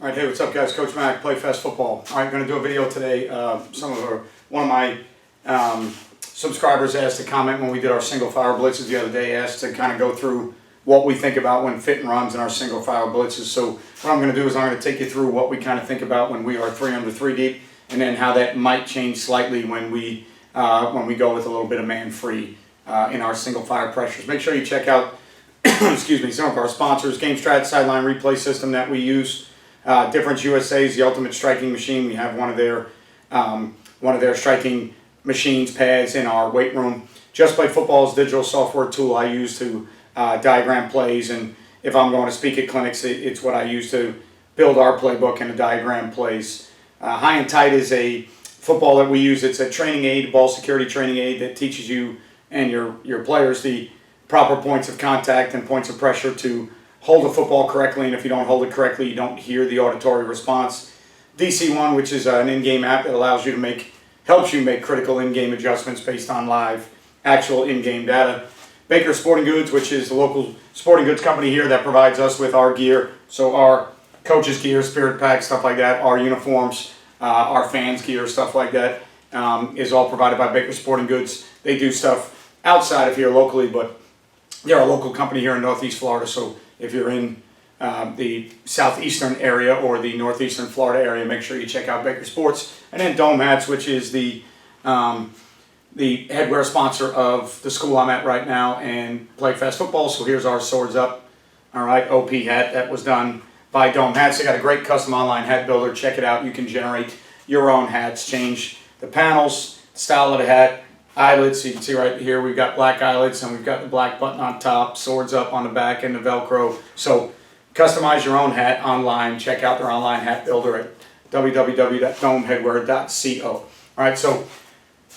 All right, hey, what's up, guys? Coach Mac, Play Fast Football. All right, going to do a video today. One of my subscribers asked to comment when we did our single fire blitzes the other day. Asked to kind of go through what we think about when fitting runs in our single fire blitzes. So what I'm going to do is I'm going to take you through what we kind of think about when we are 3 under 3 deep, and then how that might change slightly when we go with a little bit of man free in our single fire pressures. Make sure you check out excuse me, some of our sponsors. Game Strat sideline replay system that we use. Difference USA's the ultimate striking machine. We have one of their striking machines pads in our weight room. JustPlay Football's digital software tool I use to diagram plays, and if I'm going to speak at clinics, it's what I use to build our playbook and to diagram plays. HighandTight is a football that we use. It's a training aid, ball security training aid that teaches you and your players the proper points of contact and points of pressure to hold the football correctly, and if you don't hold it correctly, you don't hear the auditory response. DC1, which is an in-game app that allows you to helps you make critical in-game adjustments based on live, actual in-game data. Baker Sporting Goods, which is the local sporting goods company here that provides us with our gear, so our coaches' gear, spirit packs, stuff like that, our uniforms, our fans' gear, stuff like that, is all provided by Baker Sporting Goods. They do stuff outside of here locally, but they're a local company here in Northeast Florida, so if you're in the southeastern area or the northeastern Florida area, make sure you check out Baker Sports. And then Dome Hats, which is the headwear sponsor of the school I'm at right now and Play Fast Football. So here's our Swords Up, all right, OP hat that was done by Dome Hats. They got a great custom online hat builder. Check it out. You can generate your own hats, change the panels, style of the hat, eyelets. You can see right here we've got black eyelets and we've got the black button on top, Swords Up on the back, and the Velcro. So customize your own hat online. Check out their online hat builder at www.domeheadwear.co. All right, so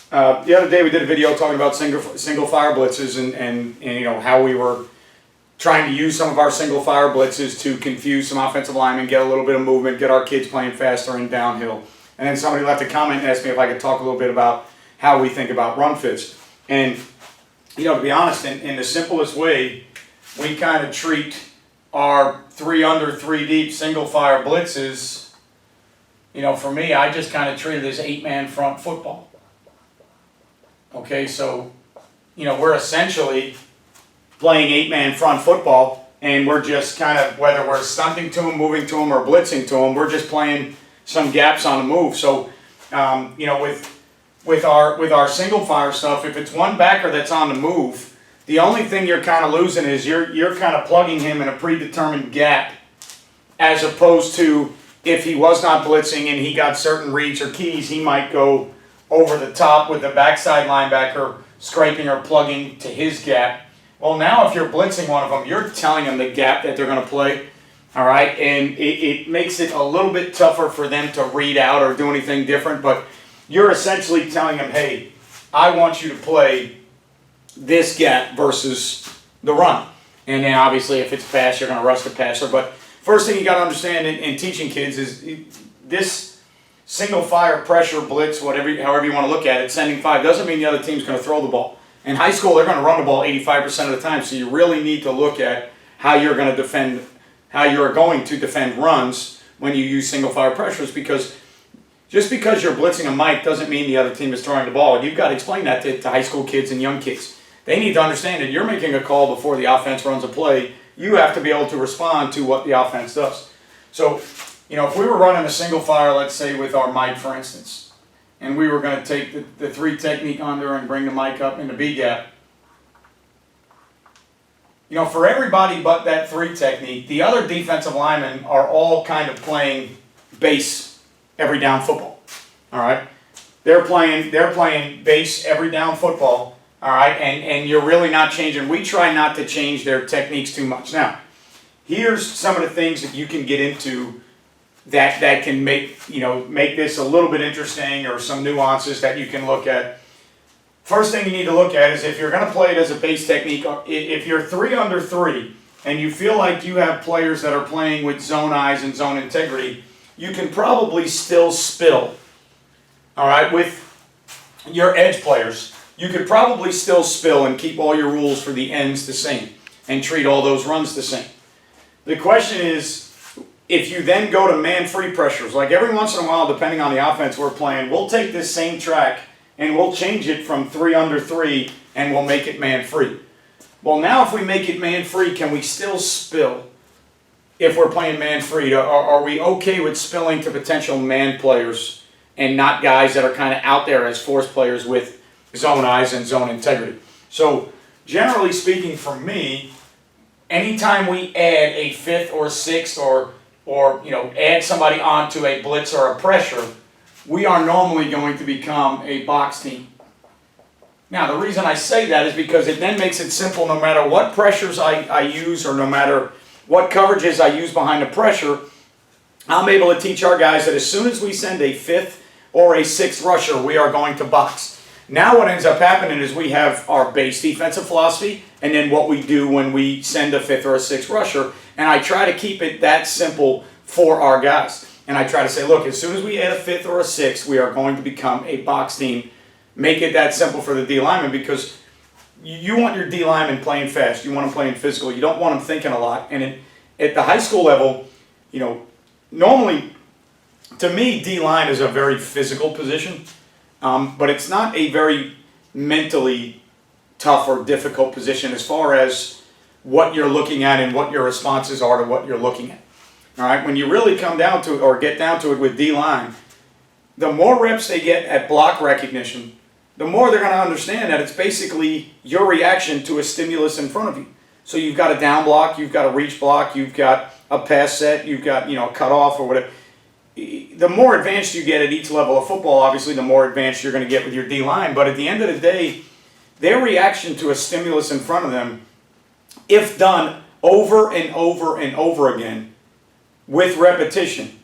the other day we did a video talking about single fire blitzes and you know how we were trying to use some of our single fire blitzes to confuse some offensive linemen, get a little bit of movement, get our kids playing faster and downhill. And then somebody left a comment and asked me if I could talk a little bit about how we think about run fits. And, you know, to be honest, in the simplest way, we kind of treat our 3 under 3 deep single fire blitzes, you know, for me, I just kind of treat it as 8-man front football. Okay, so, you know, we're essentially playing 8-man front football, and we're just kind of, whether we're stunting to them, moving to them, or blitzing to them, we're just playing some gaps on the move. So, you know, with our single fire stuff, if it's one backer that's on the move, the only thing you're kind of losing is you're kind of plugging him in a predetermined gap, as opposed to if he was not blitzing and he got certain reads or keys, he might go over the top with the backside linebacker scraping or plugging to his gap. Well, now if you're blitzing one of them, you're telling them the gap that they're going to play, all right, and it makes it a little bit tougher for them to read out or do anything different, but you're essentially telling them, hey, I want you to play this gap versus the run. And then obviously if it's pass, you're going to rush the passer. But first thing you got to understand in teaching kids is this single fire pressure blitz, however you want to look at it, sending 5 doesn't mean the other team's going to throw the ball. In high school, they're going to run the ball 85% of the time. So you really need to look at how you're going to defend runs when you use single fire pressures, because just because you're blitzing a mic doesn't mean the other team is throwing the ball. And you've got to explain that to high school kids and young kids. They need to understand that you're making a call before the offense runs a play. You have to be able to respond to what the offense does. So, you know, if we were running a single fire, let's say with our mic, for instance, and we were going to take the 3 technique under and bring the mic up in the B gap, you know, for everybody but that 3 technique, the other defensive linemen are all kind of playing base every down football, all right? They're playing base every down football, all right? And you're really not changing. We try not to change their techniques too much. Now, here's some of the things that you can get into that can make this a little bit interesting, or some nuances that you can look at. First thing you need to look at is if you're going to play it as a base technique, if you're 3 under 3 and you feel like you have players that are playing with zone eyes and zone integrity, you can probably still spill, all right, with your edge players. You could probably still spill and keep all your rules for the ends the same and treat all those runs the same. The question is, if you then go to man-free pressures, like every once in a while, depending on the offense we're playing, we'll take this same track and we'll change it from 3 under 3 and we'll make it man-free. Well, now if we make it man-free, can we still spill if we're playing man-free? Are we okay with spilling to potential man players and not guys that are kind of out there as force players with zone eyes and zone integrity? So generally speaking, for me, anytime we add a fifth or sixth or add somebody onto a blitz or a pressure, we are normally going to become a box team. Now, the reason I say that is because it then makes it simple. No matter what pressures I use or no matter what coverages I use behind the pressure, I'm able to teach our guys that as soon as we send a fifth or a sixth rusher, we are going to box. Now what ends up happening is we have our base defensive philosophy and then what we do when we send a fifth or a sixth rusher. And I try to keep it that simple for our guys. And I try to say, look, as soon as we add a fifth or a sixth, we are going to become a box team. Make it that simple for the D lineman, because you want your D lineman playing fast. You want them playing physical. You don't want them thinking a lot. And at the high school level, normally, to me, D line is a very physical position, but it's not a very mentally tough or difficult position as far as what you're looking at and what your responses are to what you're looking at. All right, when you really come down to it or get down to it with D line, the more reps they get at block recognition, the more they're going to understand that it's basically your reaction to a stimulus in front of you. So you've got a down block, you've got a reach block, you've got a pass set, you've got a cutoff or whatever. The more advanced you get at each level of football, obviously the more advanced you're going to get with your D line. But at the end of the day, their reaction to a stimulus in front of them, if done over and over and over again with repetition,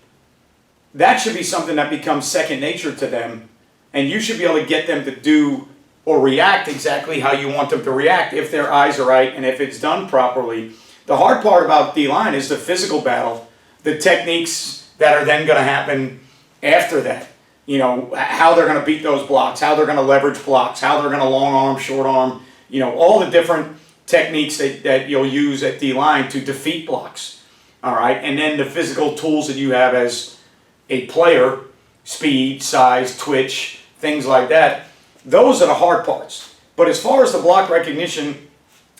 that should be something that becomes second nature to them. And you should be able to get them to do or react exactly how you want them to react if their eyes are right and if it's done properly. The hard part about D-line is the physical battle, the techniques that are then going to happen after that. How they're going to beat those blocks, how they're going to leverage blocks, how they're going to long arm, short arm, all the different techniques that you'll use at D-line to defeat blocks. All right, and then the physical tools that you have as a player, speed, size, twitch, things like that. Those are the hard parts. But as far as the block recognition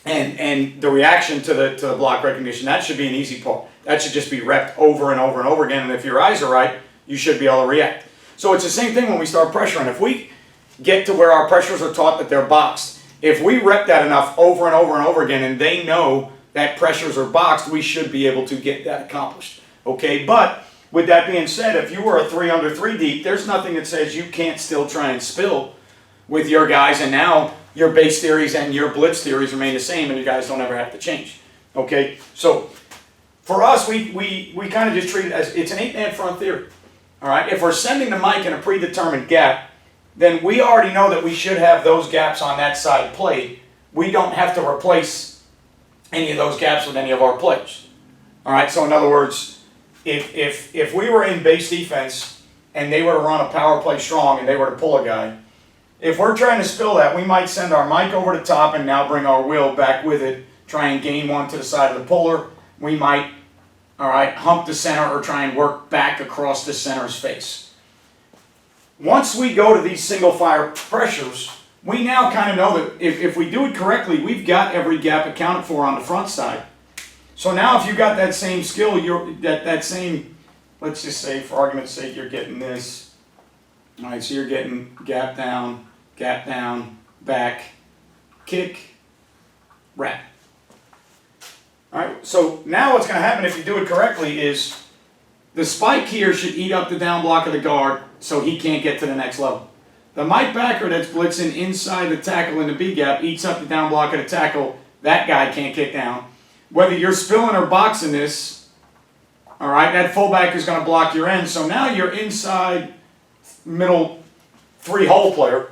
and the reaction to the block recognition, that should be an easy part. That should just be repped over and over and over again. And if your eyes are right, you should be able to react. So it's the same thing when we start pressuring. If we get to where our pressures are taught that they're boxed, if we rep that enough over and over and over again and they know that pressures are boxed, we should be able to get that accomplished. Okay, but with that being said, if you were a 3 under 3 deep, there's nothing that says you can't still try and spill with your guys, and now your base theories and your blitz theories remain the same and you guys don't ever have to change. Okay, so for us, we kind of just treat it as it's an 8-man front theory. All right, if we're sending the mic in a predetermined gap, then we already know that we should have those gaps on that side played. We don't have to replace any of those gaps with any of our players. All right, so in other words, if we were in base defense and they were to run a power play strong and they were to pull a guy, if we're trying to spill that, we might send our mic over the top and now bring our will back with it, try and gain one to the side of the puller. We might, hump the center or try and work back across the center's face. Once we go to these single fire pressures, we now kind of know that if we do it correctly, we've got every gap accounted for on the front side. So now if you got that same skill, that same, let's just say for argument's sake, you're getting this. All right, so you're getting gap down, back, kick, wrap. All right, so now what's going to happen if you do it correctly is the spike here should eat up the down block of the guard so he can't get to the next level. The Mike backer that's blitzing inside the tackle in the B gap eats up the down block of the tackle. That guy can't get down. Whether you're spilling or boxing this, all right, that fullback is going to block your end. So now your inside middle 3-hole player,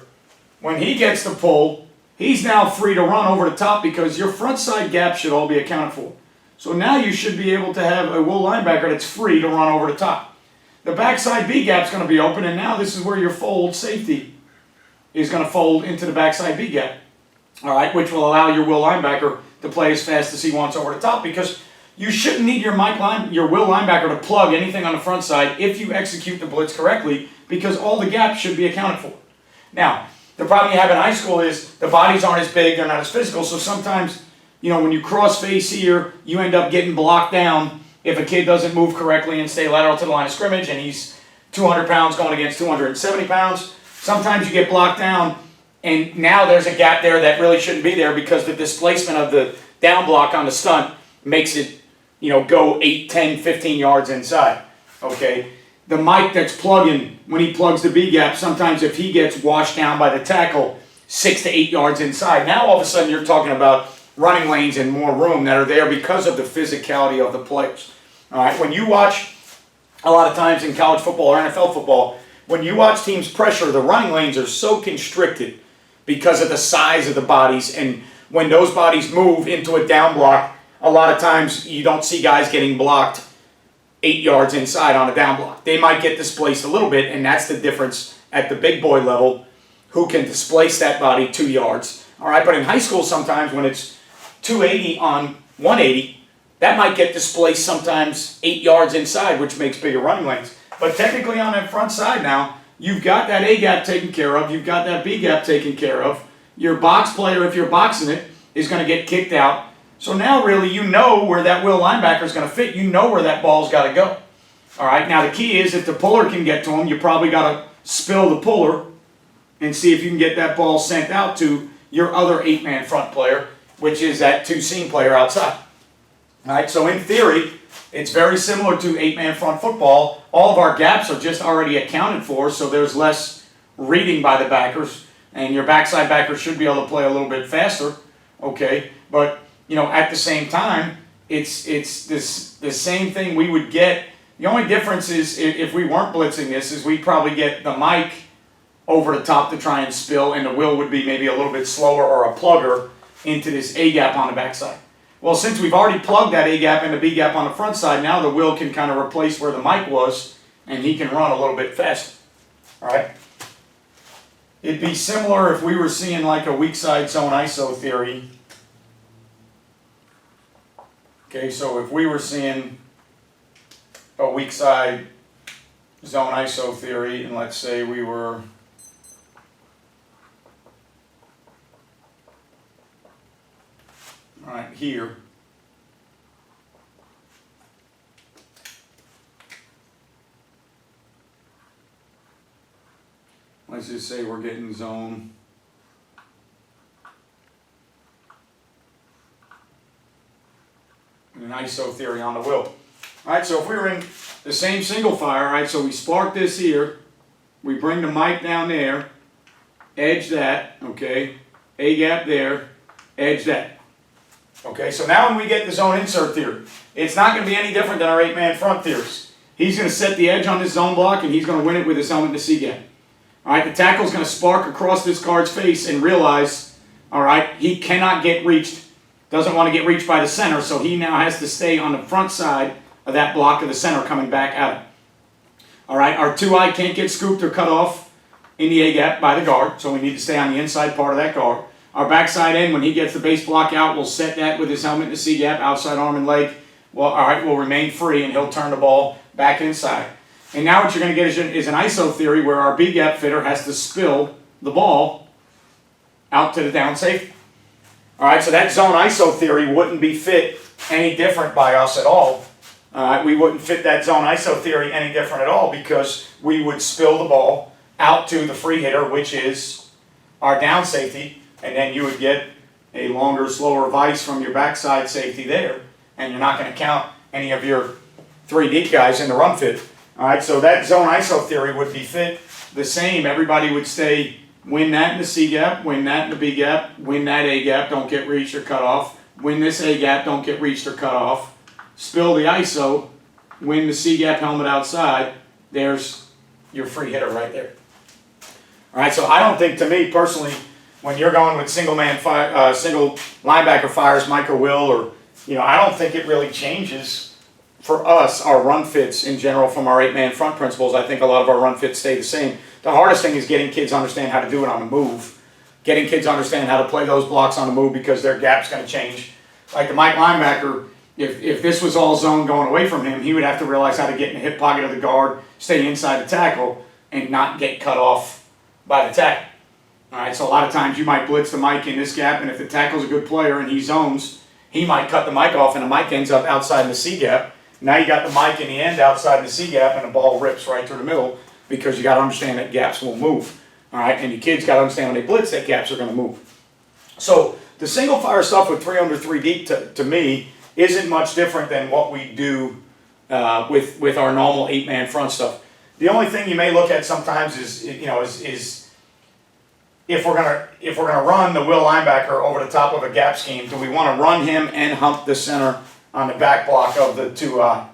when he gets the pull, he's now free to run over the top because your front side gap should all be accounted for. So now you should be able to have a will linebacker that's free to run over the top. The backside B gap is going to be open, and now this is where your fold safety is going to fold into the backside B gap, all right, which will allow your will linebacker to play as fast as he wants over the top because you shouldn't need your will linebacker to plug anything on the front side if you execute the blitz correctly, because all the gaps should be accounted for. Now, the problem you have in high school is the bodies aren't as big, they're not as physical, so sometimes, when you cross face here, you end up getting blocked down if a kid doesn't move correctly and stay lateral to the line of scrimmage and he's 200 pounds going against 270 pounds. Sometimes you get blocked down and now there's a gap there that really shouldn't be there because the displacement of the down block on the stunt makes it, go 8, 10, 15 yards inside, okay? The Mike that's plugging, when he plugs the B gap, sometimes if he gets washed down by the tackle 6 to 8 yards inside, now all of a sudden you're talking about running lanes and more room that are there because of the physicality of the players. All right, when you watch a lot of times in college football or NFL football, when you watch teams pressure, the running lanes are so constricted because of the size of the bodies, and when those bodies move into a down block, a lot of times you don't see guys getting blocked 8 yards inside on a down block. They might get displaced a little bit, and that's the difference at the big boy level, who can displace that body 2 yards. All right, but in high school sometimes when it's 280 on 180, that might get displaced sometimes 8 yards inside, which makes bigger running lanes. But technically on that front side now, you've got that A gap taken care of, you've got that B gap taken care of. Your box player, if you're boxing it, is going to get kicked out. So now really you know where that will linebacker is going to fit. You know where that ball's got to go. All right, now the key is if the puller can get to him, you probably got to spill the puller and see if you can get that ball sent out to your other 8-man front player, which is that 2-seam player outside. All right, so in theory, it's very similar to 8-man front football. All of our gaps are just already accounted for, so there's less reading by the backers, and your backside backer should be able to play a little bit faster, okay? But, at the same time, it's the same thing we would get. The only difference is if we weren't blitzing this is we'd probably get the Mike over the top to try and spill, and the will would be maybe a little bit slower or a plugger into this A gap on the backside. Well, since we've already plugged that A gap and the B gap on the front side, now the will can kind of replace where the Mike was, and he can run a little bit faster. All right? It'd be similar if we were seeing like a weak side zone ISO theory. Okay, so if we were seeing a weak side zone ISO theory, and let's say we were right here. Let's just say we're getting zone an ISO theory on the will. All right, so if we were in the same single fire, all right, so we spark this here, we bring the mic down there, edge that, okay, A gap there, edge that. Okay, so now when we get the zone insert theory, it's not going to be any different than our 8-man front theories. He's going to set the edge on this zone block, and he's going to win it with his helmet to C gap. All right, the tackle's going to spark across this guard's face and realize, all right, he cannot get reached, doesn't want to get reached by the center, so he now has to stay on the front side of that block of the center coming back at him. All right, our 2-eye can't get scooped or cut off in the A gap by the guard, so we need to stay on the inside part of that guard. Our backside end, when he gets the base block out, we'll set that with his helmet to C gap, outside arm and leg. Well, all right, will remain free, and he'll turn the ball back inside. And now what you're going to get is an ISO theory where our B gap fitter has to spill the ball out to the down safety. All right, so that zone ISO theory wouldn't be fit any different by us at all. We wouldn't fit that zone ISO theory any different at all because we would spill the ball out to the free hitter, which is our down safety, and then you would get a longer, slower vice from your backside safety there, and you're not going to count any of your 3 deep guys in the run fit. All right, so that zone ISO theory would be fit the same. Everybody would stay, win that in the C gap, win that in the B gap, win that A gap, don't get reached or cut off, win this A gap, don't get reached or cut off, spill the ISO, win the C gap helmet outside. There's your free hitter right there. All right, so I don't think, to me personally, when you're going with single linebacker fires, Mike or Will, or I don't think it really changes for us our run fits in general from our 8-man front principles. I think a lot of our run fits stay the same. The hardest thing is getting kids to understand how to do it on the move, getting kids to understand how to play those blocks on the move because their gap's going to change. Like the Mike linebacker, If this was all zone going away from him, he would have to realize how to get in the hip pocket of the guard, stay inside the tackle, and not get cut off by the tackle. All right, so a lot of times you might blitz the Mike in this gap, and if the tackle's a good player and he zones, he might cut the Mike off, and the Mike ends up outside in the C gap. Now you got the Mike in the end outside in the C gap, and the ball rips right through the middle because you got to understand that gaps will move. All right, and your kids got to understand when they blitz that gaps are going to move. So the single fire stuff with 3 under 3 deep to me isn't much different than what we do with our normal 8-man front stuff. The only thing you may look at sometimes is if we're gonna run the will linebacker over the top of a gap scheme, do we want to run him and hump the center on the back block of the 2-eye?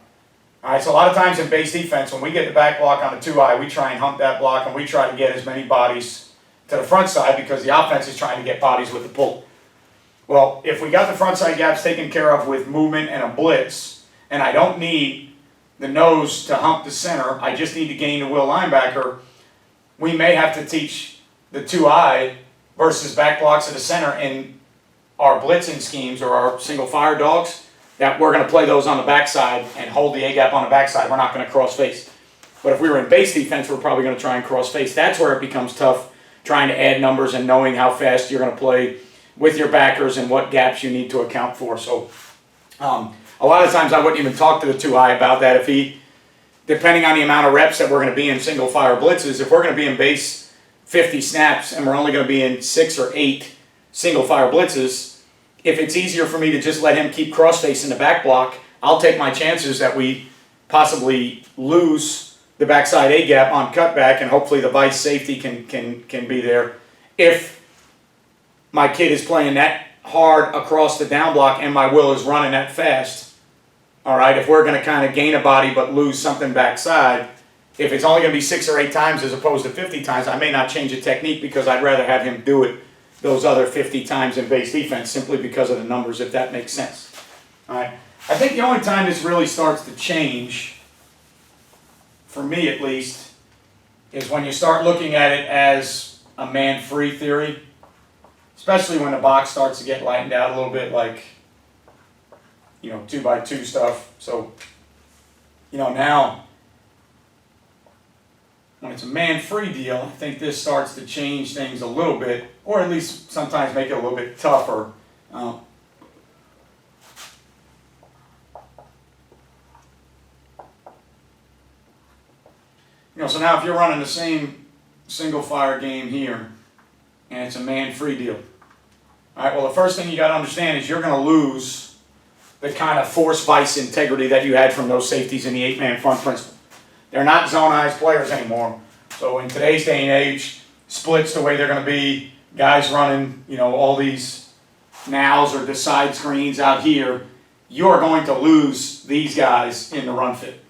All right, so a lot of times in base defense, when we get the back block on the 2-eye, we try and hump that block and we try to get as many bodies to the front side because the offense is trying to get bodies with the pull. Well, if we got the front side gaps taken care of with movement and a blitz, and I don't need the nose to hump the center, I just need to gain the will linebacker, we may have to teach the 2-eye versus back blocks of the center in our blitzing schemes or our single fire dogs, that we're going to play those on the backside and hold the A-gap on the backside. We're not going to cross face. But if we were in base defense, we're probably going to try and cross face. That's where it becomes tough, trying to add numbers and knowing how fast you're going to play with your backers and what gaps you need to account for. So a lot of times I wouldn't even talk to the 2-eye about that. If he, depending on the amount of reps that we're going to be in single fire blitzes, if we're going to be in base 50 snaps and we're only going to be in 6 or 8 single fire blitzes, if it's easier for me to just let him keep cross face in the back block, I'll take my chances that we possibly lose the backside A gap on cutback, and hopefully the vice safety can be there. If my kid is playing that hard across the down block and my will is running that fast, all right, if we're going to kind of gain a body but lose something backside, if it's only going to be 6 or 8 times as opposed to 50 times, I may not change the technique because I'd rather have him do it those other 50 times in base defense simply because of the numbers, if that makes sense. All right. I think the only time this really starts to change, for me at least, is when you start looking at it as a man-free theory, especially when the box starts to get lightened out a little bit, like, 2x2 stuff. So, now, when it's a man-free deal, I think this starts to change things a little bit, or at least sometimes make it a little bit tougher. So now if you're running the same single fire game here, and it's a man-free deal. All right, well, the first thing you got to understand is you're going to lose the kind of force vice integrity that you had from those safeties in the 8-man front principle. They're not zone-ized players anymore. So in today's day and age, splits the way they're going to be, guys running, all these nows or the side screens out here, you are going to lose these guys in the run fit.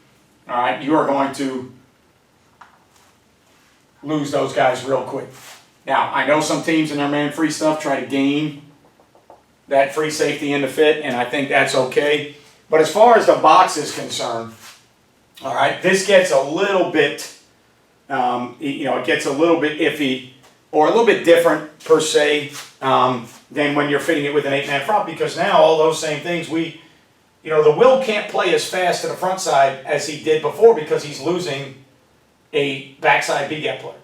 All right, you are going to lose those guys real quick. Now, I know some teams in their man-free stuff try to gain that free safety in the fit, and I think that's okay. But as far as the box is concerned, all right, this gets a little bit, it gets a little bit iffy or a little bit different per se than when you're fitting it with an 8-man front, because now all those same things, the will can't play as fast to the front side as he did before because he's losing a backside B-gap player.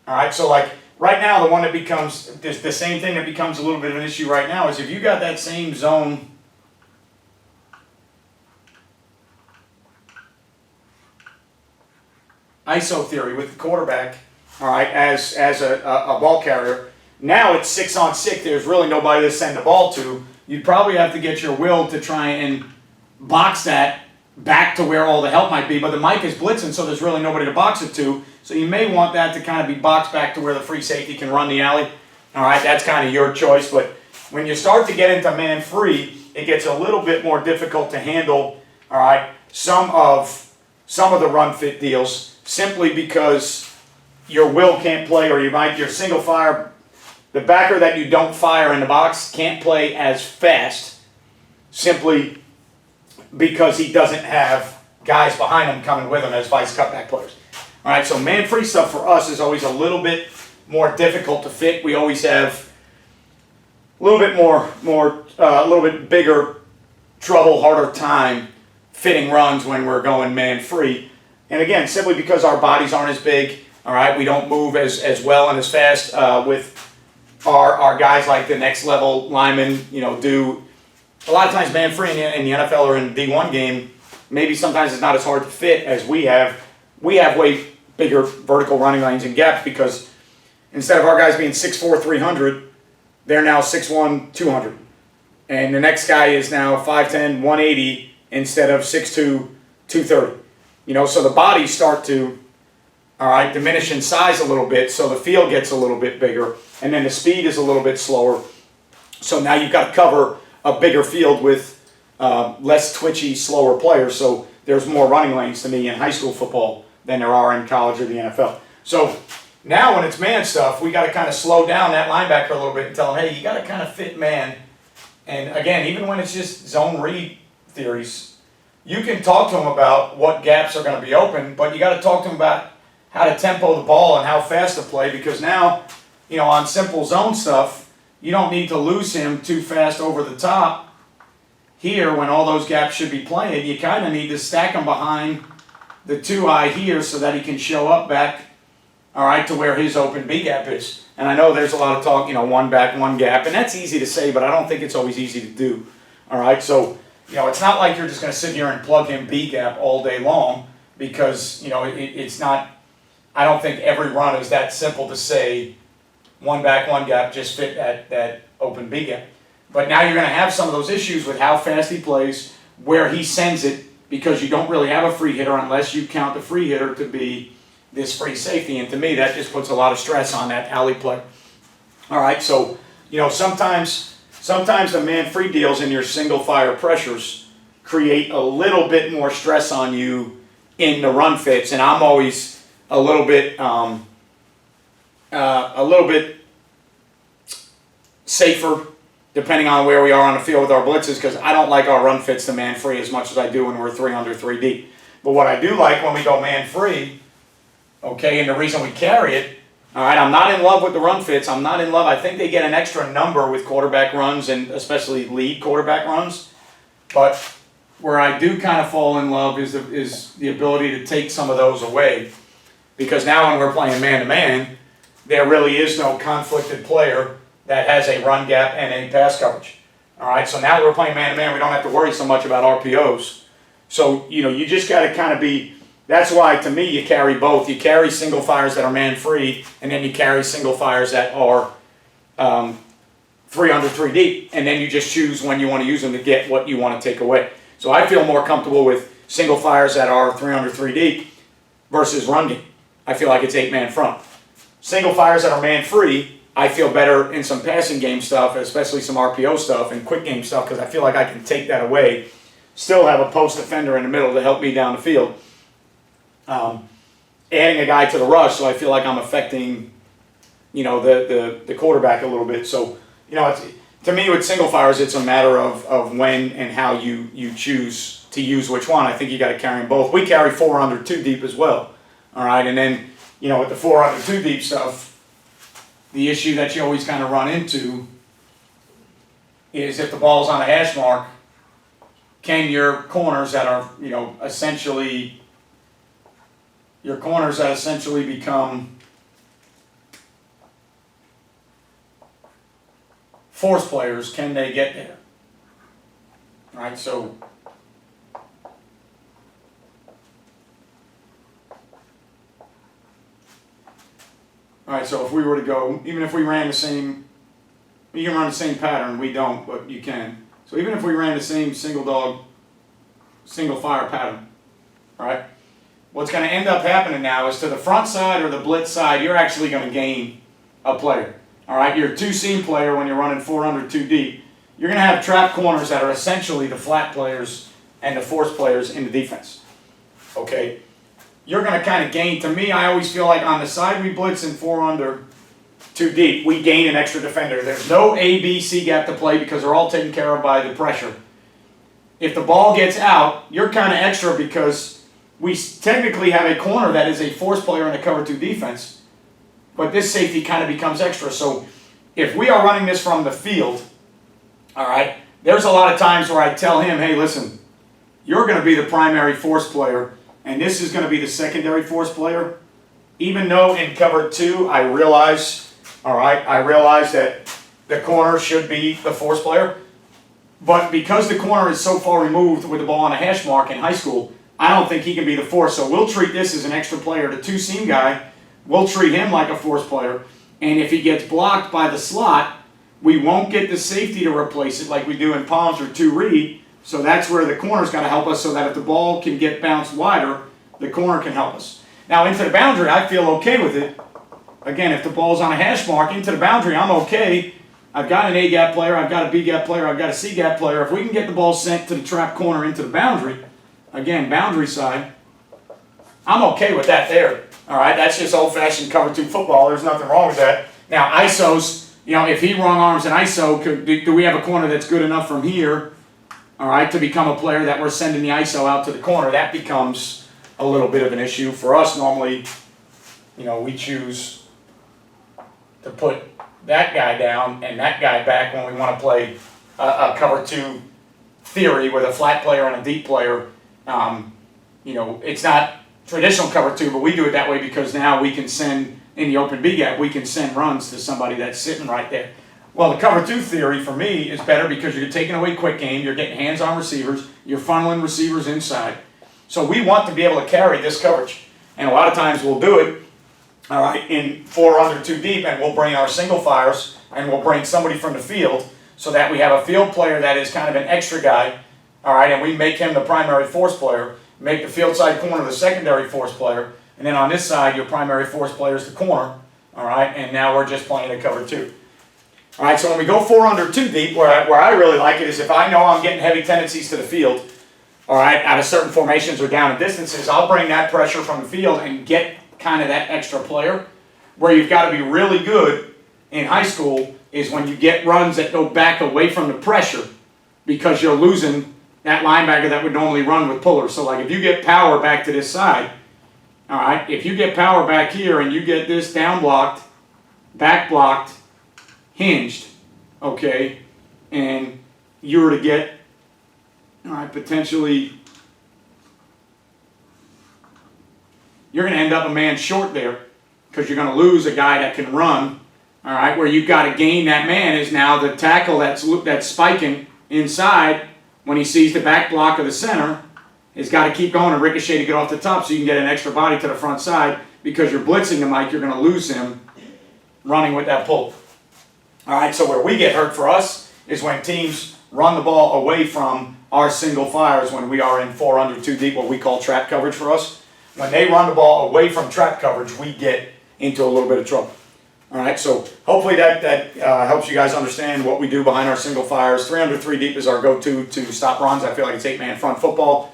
All right, so like right now, the one that becomes, the same thing that becomes a little bit of an issue right now is if you got that same zone ISO theory with the quarterback, all right, as a ball carrier, now it's 6-on-6, there's really nobody to send the ball to. You'd probably have to get your will to try and box that back to where all the help might be, but the Mike is blitzing, so there's really nobody to box it to. So you may want that to kind of be boxed back to where the free safety can run the alley. All right, that's kind of your choice. But when you start to get into man-free, it gets a little bit more difficult to handle, all right, some of the run fit deals simply because your will can't play, or your single fire, the backer that you don't fire in the box can't play as fast simply because he doesn't have guys behind him coming with him as vice cutback players. All right, so man-free stuff for us is always a little bit more difficult to fit. We always have a little bit bigger harder time fitting runs when we're going man free. And again, simply because our bodies aren't as big, all right, we don't move as well and as fast with our guys like the next level linemen, do. A lot of times man free in the NFL or in the D1 game, maybe sometimes it's not as hard to fit as we have. We have way bigger vertical running lanes and gaps because instead of our guys being 6'4", 300, they're now 6'1", 200. And the next guy is now 5'10", 180 instead of 6'2", 230. So the bodies start to, diminish in size a little bit, so the field gets a little bit bigger, and then the speed is a little bit slower. So now you've got to cover a bigger field with less twitchy, slower players. So there's more running lanes to me in high school football than there are in college or the NFL. So now when it's man stuff, we got to kind of slow down that linebacker a little bit and tell him, hey, you got to kind of fit man. And again, even when it's just zone read theories, you can talk to him about what gaps are going to be open, but you got to talk to him about how to tempo the ball and how fast to play, because now, on simple zone stuff, you don't need to lose him too fast over the top here when all those gaps should be playing. You kind of need to stack him behind the 2-eye here so that he can show up back, to where his open B gap is. And I know there's a lot of talk, one back, one gap, and that's easy to say, but I don't think it's always easy to do. So, it's not like you're just going to sit here and plug in B gap all day long because, it's not, I don't think every run is that simple to say one back, one gap, just fit that open B gap. But now you're going to have some of those issues with how fast he plays, where he sends it, because you don't really have a free hitter unless you count the free hitter to be this free safety. And to me, that just puts a lot of stress on that alley play. So, sometimes the man-free deals in your single-fire pressures create a little bit more stress on you in the run fits, and I'm always a little bit safer depending on where we are on the field with our blitzes, because I don't like our run fits to man-free as much as I do when we're 3 under 3 deep. But what I do like when we go man-free, and the reason we carry it, I'm not in love with the run fits. I'm not in love. I think they get an extra number with quarterback runs and especially lead quarterback runs. But where I do kind of fall in love is the ability to take some of those away. Because now when we're playing man-to-man, there really is no conflicted player that has a run gap and a pass coverage. So now that we're playing man-to-man, we don't have to worry so much about RPOs. So, you just got to kind of be, that's why to me you carry both. You carry single fires that are man-free, and then you carry single fires that are 3 under 3 deep, and then you just choose when you want to use them to get what you want to take away. So I feel more comfortable with single fires that are 3 under 3 deep versus run game. I feel like it's 8-man front. Single fires that are man-free, I feel better in some passing game stuff, especially some RPO stuff and quick game stuff, because I feel like I can take that away, still have a post defender in the middle to help me down the field. Adding a guy to the rush, so I feel like I'm affecting, the quarterback a little bit. So, to me with single fires, it's a matter of when and how you choose to use which one. I think you got to carry them both. We carry 4 under 2 deep as well. And then, with the 4 under 2 deep stuff, the issue that you always kind of run into is if the ball's on a hash mark, can your corners that are, essentially, your corners that essentially become force players, can they get there? So so if we were to go, even if we ran the same, you can run the same pattern, we don't, but you can. So even if we ran the same single fire pattern, what's going to end up happening now is to the front side or the blitz side, you're actually going to gain a player. You're a 2-seam player when you're running 4 under 2 deep. You're going to have trap corners that are essentially the flat players and the force players in the defense. You're going to kind of gain, to me, I always feel like on the side we blitz in 4 under 2 deep, we gain an extra defender. There's no A, B, C gap to play because they're all taken care of by the pressure. If the ball gets out, you're kind of extra because we technically have a corner that is a force player in a cover 2 defense, but this safety kind of becomes extra. So if we are running this from the field, there's a lot of times where I tell him, hey, listen, you're going to be the primary force player, and this is going to be the secondary force player. Even though in cover 2, I realize that the corner should be the force player. But because the corner is so far removed with the ball on a hash mark in high school, I don't think he can be the force. So we'll treat this as an extra player. The 2-seam guy, we'll treat him like a force player. And if he gets blocked by the slot, we won't get the safety to replace it like we do in Palms or 2-read. So that's where the corner's got to help us, so that if the ball can get bounced wider, the corner can help us. Now into the boundary, I feel okay with it. Again, if the ball's on a hash mark, into the boundary, I'm okay. I've got an A-gap player, I've got a B-gap player, I've got a C-gap player. If we can get the ball sent to the trap corner into the boundary, again, boundary side, I'm okay with that there. All right, that's just old-fashioned cover 2 football. There's nothing wrong with that. Now, ISOs, if he wrong arms an ISO, do we have a corner that's good enough from here, all right, to become a player that we're sending the ISO out to the corner? That becomes a little bit of an issue. For us, normally, we choose to put that guy down and that guy back when we want to play a cover 2 theory with a flat player and a deep player. It's not traditional cover 2, but we do it that way because now we can send, in the open B gap, we can send runs to somebody that's sitting right there. Well, the cover 2 theory for me is better because you're taking away quick game, you're getting hands-on receivers, you're funneling receivers inside. So we want to be able to carry this coverage. And a lot of times we'll do it, all right, in 4 under 2 deep, and we'll bring our single fires, and we'll bring somebody from the field so that we have a field player that is kind of an extra guy, all right, and we make him the primary force player, make the field side corner the secondary force player, and then on this side, your primary force player is the corner, all right, and now we're just playing a cover 2. All right, so when we go 4 under 2 deep, where I really like it is if I know I'm getting heavy tendencies to the field, all right, out of certain formations or down at distances, I'll bring that pressure from the field and get kind of that extra player. Where you've got to be really good in high school is when you get runs that go back away from the pressure because you're losing that linebacker that would normally run with pullers. So like if you get power back to this side, all right, if you get power back here and you get this down blocked, back blocked, hinged, okay, and you were to get, all right, potentially, you're going to end up a man short there because you're going to lose a guy that can run, all right, where you've got to gain that man is now the tackle that's spiking inside when he sees the back block of the center has got to keep going and ricochet to get off the top so you can get an extra body to the front side because you're blitzing the Mike, you're going to lose him running with that pull. All right, so where we get hurt for us is when teams run the ball away from our single fires when we are in 4 under 2 deep, what we call trap coverage for us. When they run the ball away from trap coverage, we get into a little bit of trouble. All right, so hopefully that helps you guys understand what we do behind our single fires. 3 under 3 deep is our go-to to stop runs. I feel like it's 8-man front football.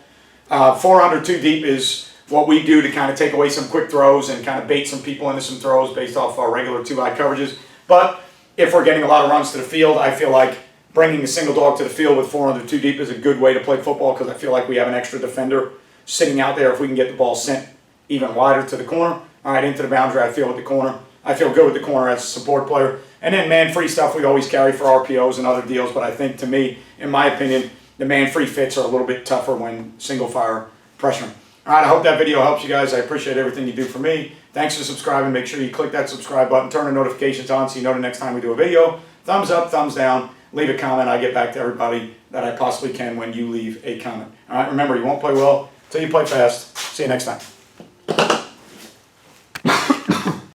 4 under 2 deep is what we do to kind of take away some quick throws and kind of bait some people into some throws based off our regular 2-high coverages. But if we're getting a lot of runs to the field, I feel like bringing a single dog to the field with 4 under 2 deep is a good way to play football because I feel like we have an extra defender sitting out there if we can get the ball sent even wider to the corner. All right, into the boundary, I feel with the corner. I feel good with the corner as a support player. And then man-free stuff we always carry for RPOs and other deals, but I think to me, in my opinion, the man-free fits are a little bit tougher when single-fire pressuring. All right, I hope that video helps you guys. I appreciate everything you do for me. Thanks for subscribing. Make sure you click that subscribe button, turn the notifications on so you know the next time we do a video. Thumbs up, thumbs down, leave a comment. I get back to everybody that I possibly can when you leave a comment. All right, remember, you won't play well until you play fast. See you next time.